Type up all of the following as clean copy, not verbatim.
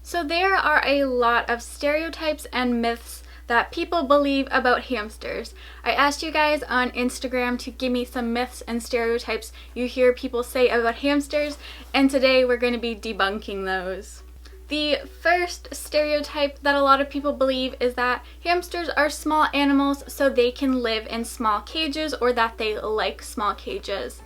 So there are a lot of stereotypes and myths that people believe about hamsters. I asked you guys on Instagram to give me some myths and stereotypes you hear people say about hamsters, and today we're going to be debunking those. The first stereotype that a lot of people believe is that hamsters are small animals so they can live in small cages, or that they like small cages.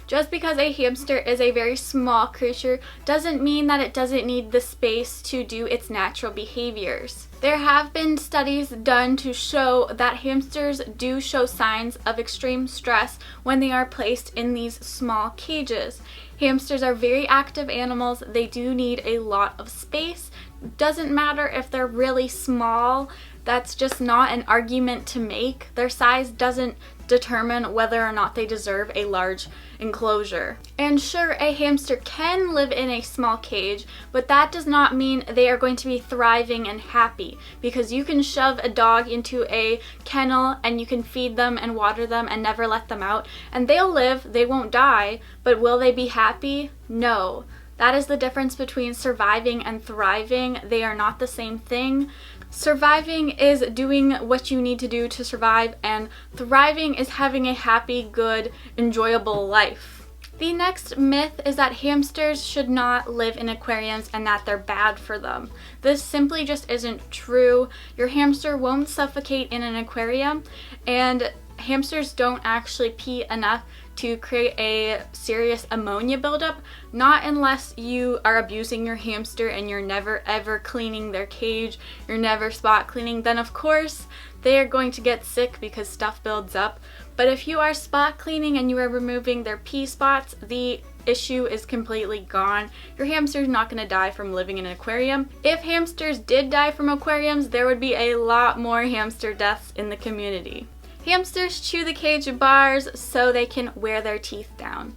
Just because a hamster is a very small creature doesn't mean that it doesn't need the space to do its natural behaviors. There have been studies done to show that hamsters do show signs of extreme stress when they are placed in these small cages. Hamsters are very active animals. They do need a lot of space. Doesn't matter if they're really small. That's just not an argument to make. Their size doesn't determine whether or not they deserve a large enclosure. And sure, a hamster can live in a small cage, but that does not mean they are going to be thriving and happy, because you can shove a dog into a kennel and you can feed them and water them and never let them out, and they'll live, they won't die, but will they be happy? No. That is the difference between surviving and thriving. They are not the same thing. Surviving is doing what you need to do to survive, and thriving is having a happy, good, enjoyable life. The next myth is that hamsters should not live in aquariums and that they're bad for them. This simply just isn't true. Your hamster won't suffocate in an aquarium, and hamsters don't actually pee enough to create a serious ammonia buildup, not unless you are abusing your hamster and you're never ever cleaning their cage, you're never spot cleaning, then of course they are going to get sick because stuff builds up. But if you are spot cleaning and you are removing their pee spots, the issue is completely gone. Your hamster's not going to die from living in an aquarium. If hamsters did die from aquariums, there would be a lot more hamster deaths in the community. Hamsters chew the cage bars so they can wear their teeth down.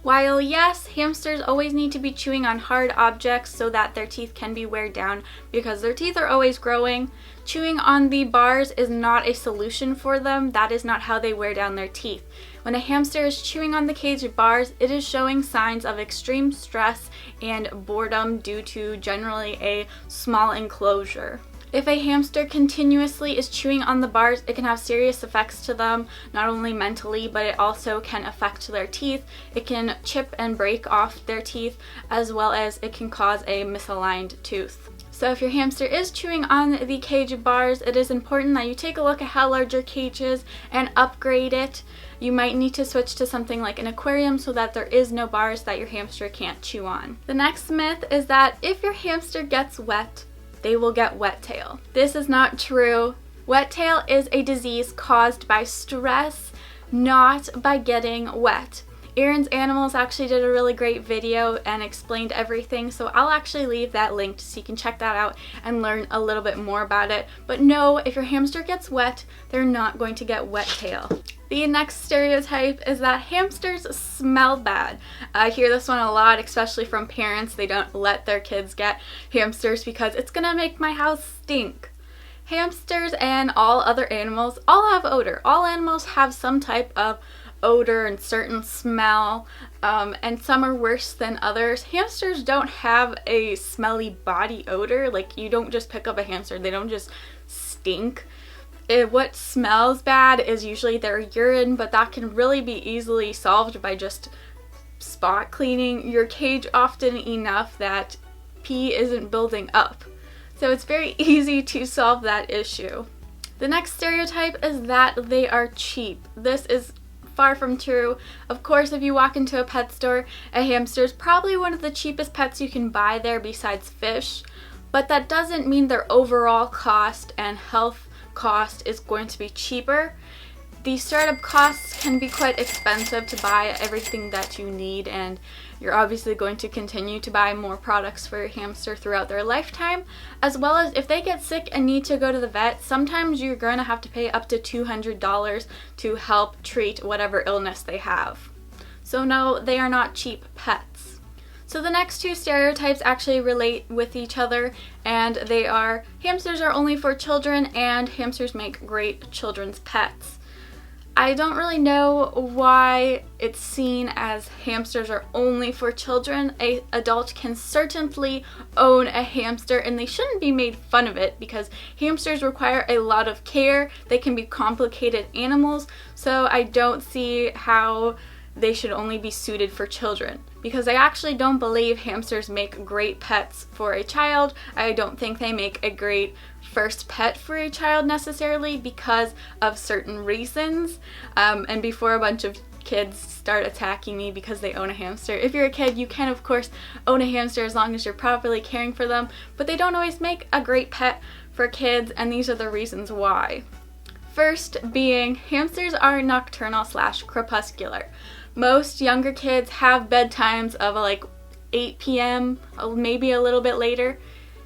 While yes, hamsters always need to be chewing on hard objects so that their teeth can be wear down because their teeth are always growing, chewing on the bars is not a solution for them. That is not how they wear down their teeth. When a hamster is chewing on the cage bars, it is showing signs of extreme stress and boredom due to generally a small enclosure. If a hamster continuously is chewing on the bars, it can have serious effects to them, not only mentally, but it also can affect their teeth. It can chip and break off their teeth, as well as it can cause a misaligned tooth. So if your hamster is chewing on the cage bars, it is important that you take a look at how large your cage is and upgrade it. You might need to switch to something like an aquarium so that there is no bars that your hamster can't chew on. The next myth is that if your hamster gets wet, they will get wet tail. This is not true. Wet tail is a disease caused by stress, not by getting wet. Aaron's Animals actually did a really great video and explained everything, so I'll actually leave that linked so you can check that out and learn a little bit more about it. But no, if your hamster gets wet, they're not going to get wet tail. The next stereotype is that hamsters smell bad. I hear this one a lot, especially from parents. They don't let their kids get hamsters because it's gonna make my house stink. Hamsters and all other animals all have odor. All animals have some type of odor and certain smell, and some are worse than others. Hamsters don't have a smelly body odor. Like, you don't just pick up a hamster, they don't just stink. What smells bad is usually their urine, but that can really be easily solved by just spot cleaning your cage often enough that pee isn't building up. So it's very easy to solve that issue. The next stereotype is that they are cheap. This is far from true. Of course, if you walk into a pet store, a hamster is probably one of the cheapest pets you can buy there besides fish, but that doesn't mean their overall cost and health cost is going to be cheaper. The startup costs can be quite expensive to buy everything that you need, and you're obviously going to continue to buy more products for your hamster throughout their lifetime, as well as if they get sick and need to go to the vet, sometimes you're going to have to pay up to $200 to help treat whatever illness they have. So no, they are not cheap pets. So the next two stereotypes actually relate with each other, and they are hamsters are only for children and hamsters make great children's pets. I don't really know why it's seen as hamsters are only for children. An adult can certainly own a hamster and they shouldn't be made fun of it because hamsters require a lot of care. They can be complicated animals, so I don't see how they should only be suited for children, because I actually don't believe hamsters make great pets for a child. I don't think they make a great first pet for a child necessarily because of certain reasons. And before a bunch of kids start attacking me because they own a hamster, if you're a kid, you can of course own a hamster as long as you're properly caring for them, but they don't always make a great pet for kids, and these are the reasons why. First being, hamsters are nocturnal/crepuscular. Most younger kids have bedtimes of like 8 p.m., maybe a little bit later.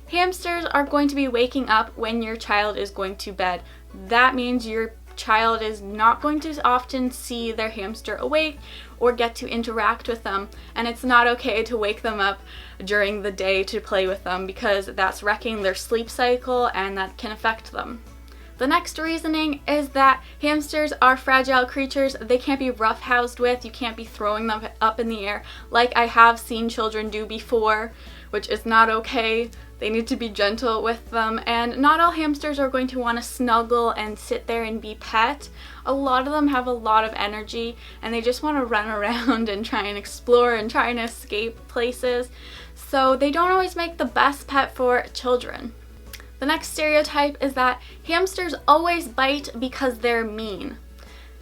Hamsters are going to be waking up when your child is going to bed. That means your child is not going to often see their hamster awake or get to interact with them, and it's not okay to wake them up during the day to play with them because that's wrecking their sleep cycle and that can affect them. The next reasoning is that hamsters are fragile creatures. They can't be roughhoused with. You can't be throwing them up in the air like I have seen children do before, which is not okay. They need to be gentle with them, and not all hamsters are going to want to snuggle and sit there and be pet. A lot of them have a lot of energy and they just want to run around and try and explore and try and escape places. So they don't always make the best pet for children. The next stereotype is that hamsters always bite because they're mean.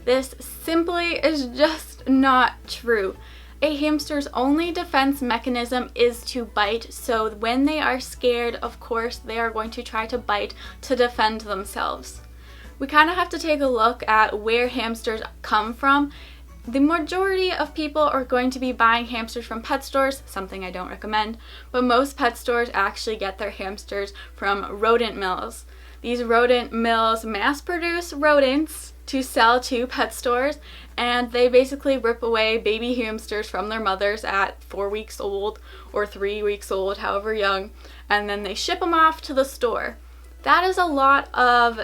This simply is just not true. A hamster's only defense mechanism is to bite, so when they are scared, of course, they are going to try to bite to defend themselves. We kind of have to take a look at where hamsters come from. The majority of people are going to be buying hamsters from pet stores, something I don't recommend, but most pet stores actually get their hamsters from rodent mills. These rodent mills mass produce rodents to sell to pet stores, and they basically rip away baby hamsters from their mothers at 4 weeks old or 3 weeks old, however young, and then they ship them off to the store. That is a lot of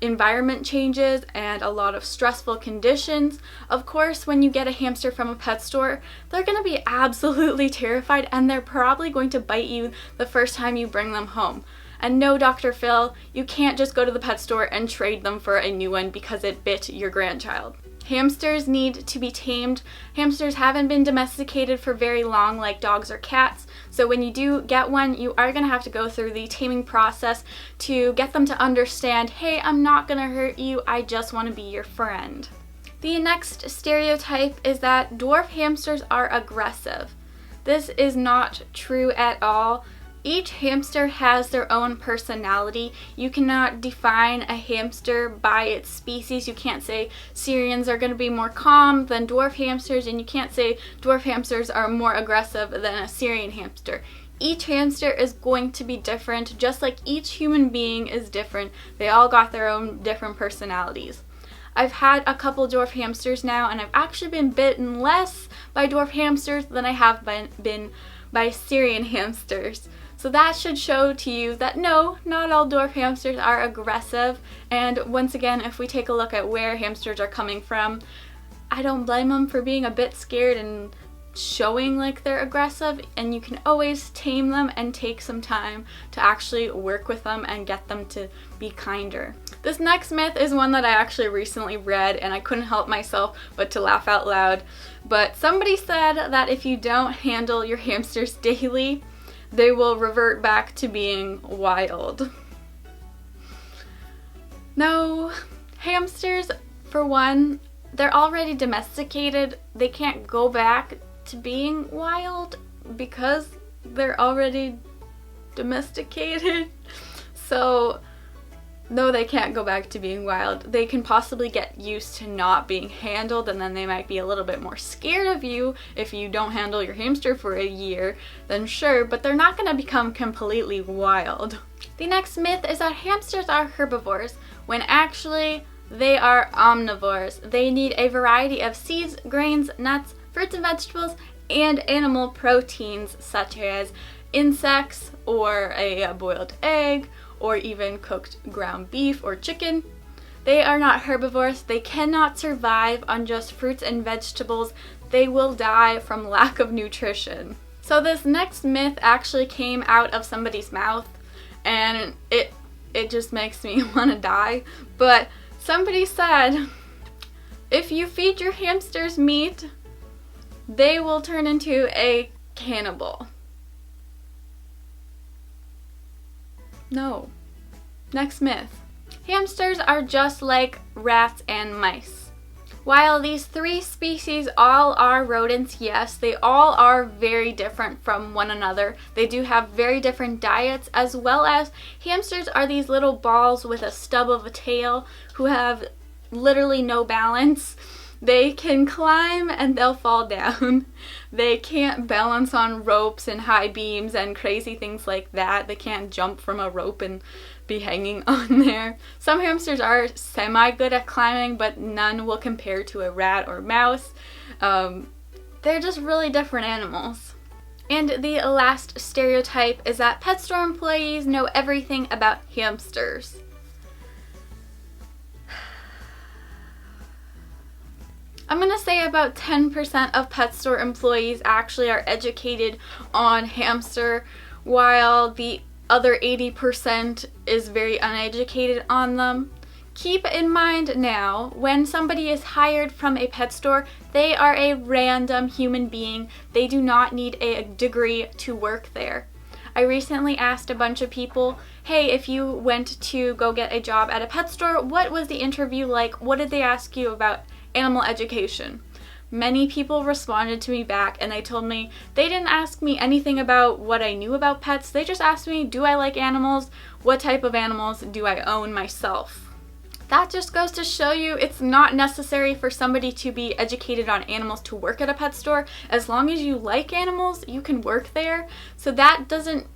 environment changes and a lot of stressful conditions. Of course, when you get a hamster from a pet store, they're going to be absolutely terrified and they're probably going to bite you the first time you bring them home. And no, Dr. Phil, you can't just go to the pet store and trade them for a new one because it bit your grandchild. Hamsters need to be tamed. Hamsters haven't been domesticated for very long like dogs or cats, so when you do get one, you are going to have to go through the taming process to get them to understand, hey, I'm not going to hurt you, I just want to be your friend. The next stereotype is that dwarf hamsters are aggressive. This is not true at all. Each hamster has their own personality. You cannot define a hamster by its species. You can't say Syrians are going to be more calm than dwarf hamsters, and you can't say dwarf hamsters are more aggressive than a Syrian hamster. Each hamster is going to be different, just like each human being is different. They all got their own different personalities. I've had a couple dwarf hamsters now, and I've actually been bitten less by dwarf hamsters than I have been by Syrian hamsters. So that should show to you that no, not all dwarf hamsters are aggressive. And once again, if we take a look at where hamsters are coming from, I don't blame them for being a bit scared and showing like they're aggressive, and you can always tame them and take some time to actually work with them and get them to be kinder. This next myth is one that I actually recently read and I couldn't help myself but to laugh out loud. But somebody said that if you don't handle your hamsters daily, they will revert back to being wild. No, hamsters, for one, they're already domesticated. They can't go back to being wild because they're already domesticated. So no, they can't go back to being wild. They can possibly get used to not being handled, and then they might be a little bit more scared of you if you don't handle your hamster for a year, then sure, but they're not going to become completely wild. The next myth is that hamsters are herbivores, when actually they are omnivores. They need a variety of seeds, grains, nuts, fruits and vegetables, and animal proteins such as insects or a boiled egg or even cooked ground beef or chicken. They are not herbivores. They cannot survive on just fruits and vegetables. They will die from lack of nutrition. So this next myth actually came out of somebody's mouth, and it just makes me want to die. But somebody said, if you feed your hamsters meat, they will turn into a cannibal. No. Next myth. Hamsters are just like rats and mice. While these three species all are rodents, yes, they all are very different from one another. They do have very different diets, as well as hamsters are these little balls with a stub of a tail who have literally no balance. They can climb and they'll fall down. They can't balance on ropes and high beams and crazy things like that. They can't jump from a rope and be hanging on there. Some hamsters are semi-good at climbing, but none will compare to a rat or mouse. They're just really different animals. And the last stereotype is that pet store employees know everything about hamsters. I'm gonna say about 10% of pet store employees actually are educated on hamster, while the other 80% is very uneducated on them. Keep in mind now, when somebody is hired from a pet store, they are a random human being. They do not need a degree to work there. I recently asked a bunch of people, hey, if you went to go get a job at a pet store, what was the interview like? What did they ask you about animal education? Many people responded to me back and they told me they didn't ask me anything about what I knew about pets. They just asked me, do I like animals? What type of animals do I own myself? That just goes to show you it's not necessary for somebody to be educated on animals to work at a pet store. As long as you like animals, you can work there. So that doesn't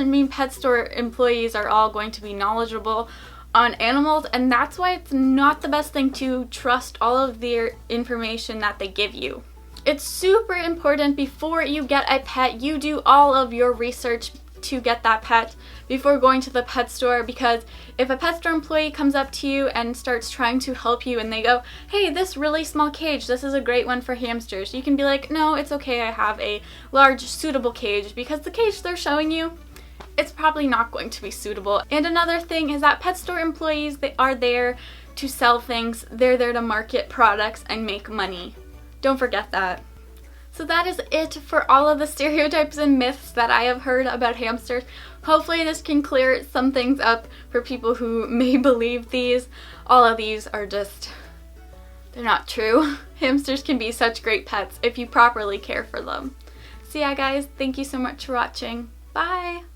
mean pet store employees are all going to be knowledgeable on animals, and that's why it's not the best thing to trust all of their information that they give you. It's super important before you get a pet, you do all of your research to get that pet before going to the pet store, because if a pet store employee comes up to you and starts trying to help you and they go, hey, this really small cage, this is a great one for hamsters, you can be like, no, it's okay, I have a large suitable cage, because the cage they're showing you, it's probably not going to be suitable. And another thing is that pet store employees, they are there to sell things. They're there to market products and make money. Don't forget that. So that is it for all of the stereotypes and myths that I have heard about hamsters. Hopefully this can clear some things up for people who may believe these. All of these are just, they're not true. Hamsters can be such great pets if you properly care for them. So yeah guys, thank you so much for watching. Bye!